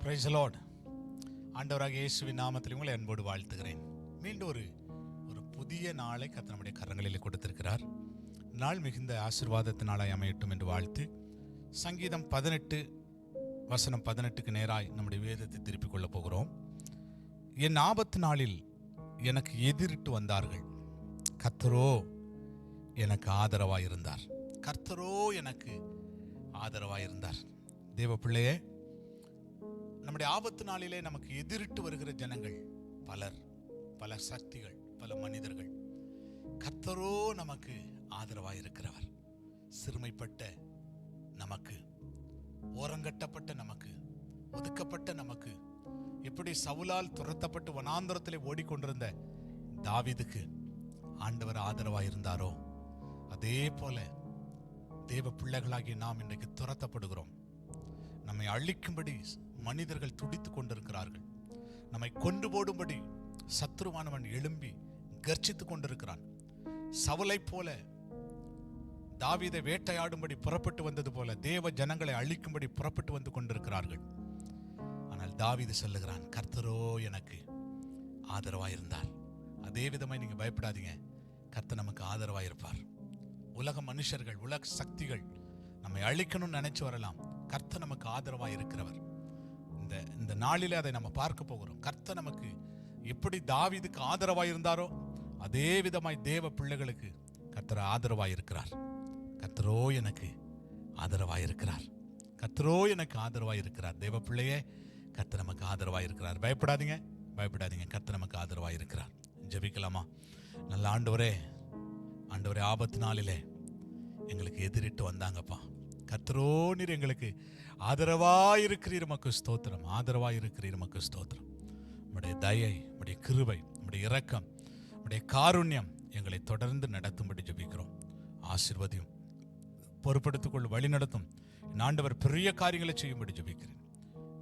Praise the Lord. ஆண்டவராக இயேசுவின் நாமத்தில் உங்களை அன்போடு வாழ்த்துகிறேன். மீண்டும் ஒரு புதிய நாளை கர்த்தர் நம்முடைய கரங்களில் கொடுத்திருக்கிறார். நாள் மிகுந்த ஆசீர்வாதத்தினாலாய் அமையட்டும் என்று வாழ்த்து. சங்கீதம் 18 வசனம் 18க்கு நேராய் நம்முடைய வேதத்தை திருப்பிக் கொள்ளப் போகிறோம். என் ஆபத்து நாளில் எனக்கு எதிரிட்டு வந்தார்கள், கர்த்தரோ எனக்கு ஆதரவாயிருந்தார். கர்த்தரோ எனக்கு ஆதரவாயிருந்தார். தேவ பிள்ளையே, நம்முடைய ஆபத்து நாளிலே நமக்கு எதிரிட்டு வருகிற ஜனங்கள் பலர், பல சக்திகள், பல மனிதர்கள். கர்த்தரோ நமக்கு ஆதரவாயிருக்கிறவர். சிறுமைப்பட்ட நமக்கு, ஓரங்கட்டப்பட்ட நமக்கு, ஒதுக்கப்பட்ட நமக்கு, எப்படி சவுலால் துரத்தப்பட்டு வனாந்தரத்திலே ஓடிக்கொண்டிருந்த தாவீதுக்கு ஆண்டவர் ஆதரவாயிருந்தாரோ, அதே போல தேவ பிள்ளைகளாகி நாம் இன்றைக்கு துரத்தப்படுகிறோம். நம்மை அழிக்கும்படி மனிதர்கள் துடித்துக் கொண்டிருக்கிறார்கள். நம்மை கொண்டு போடும்படி சத்துருவானவன் எழும்பி கர்ஜித்துக் கொண்டிருக்கிறான். சவுலை போல தாவீதை வேட்டையாடும்படி புறப்பட்டு வந்தது போல தேவ ஜனங்களை அழிக்கும்படி புறப்பட்டு வந்து கொண்டிருக்கிறார்கள். ஆனால் தாவீது சொல்லுகிறான், கர்த்தரோ எனக்கு ஆதரவாயிருந்தார். அதே விதமாய் நீங்க பயப்படாதீங்க, கர்த்தர் நமக்கு ஆதரவாயிருப்பார். உலக மனுஷர்கள், உலக சக்திகள் நம்மை அழிக்கணும்னு நினைச்சு வரலாம். கர்த்தர் நமக்கு ஆதரவாய் இருக்கிறவர். இந்த நாளிலே அதை நம்ம பார்க்க போகிறோம். கர்த்தர் நமக்கு எப்படி தாவீதுக்கு ஆதரவாய் இருந்தாரோ அதே விதமாய் தேவ பிள்ளைகளுக்கு கர்த்தர் ஆதரவாய் இருக்கிறார். கர்த்தரோ எனக்கு ஆதரவாய் இருக்கிறார். கர்த்தரோ எனக்கு ஆதரவாய் இருக்கிறார். தேவ பிள்ளையே, கர்த்தர் நமக்கு ஆதரவாய் இருக்கிறார். பயப்படாதீங்க, பயப்படாதீங்க. கர்த்தர் நமக்கு ஆதரவாய் இருக்கிறார். ஜெபிக்கலாமா? நல்ல ஆண்டவரே, ஆண்டவரே, ஆபத்து நாளிலே எங்களுக்கு எதிரிட்டு வந்தாங்கப்பா. கர்த்தரோ நீர் எங்களுக்கு ஆதரவாயிருக்கிறீர், மக்கு ஸ்தோத்திரம். ஆதரவாயிருக்கிறீர், மக்கு ஸ்தோத்திரம். உம்முடைய தயை, உம்முடைய கிருபை, உம்முடைய இரக்கம், உம்முடைய காருண்யம் எங்களை தொடர்ந்து நடத்தும்படி ஜெபிக்கிறோம். ஆசீர்வதியும், பொறுப்படுத்திக் கொள்ள வழி நடத்தும். ஆண்டவர் பெரிய காரியங்களை செய்யும்படி ஜெபிக்கிறேன்.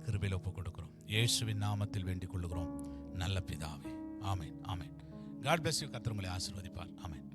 கிருபையில் ஒப்புக் கொடுக்கிறோம். இயேசுவின் நாமத்தில் வேண்டிக் கொள்ளுகிறோம் நல்ல பிதாவே. ஆமென், ஆமென். God bless you. கர்த்தர் உங்களை ஆசீர்வதிப்பார். ஆமென்.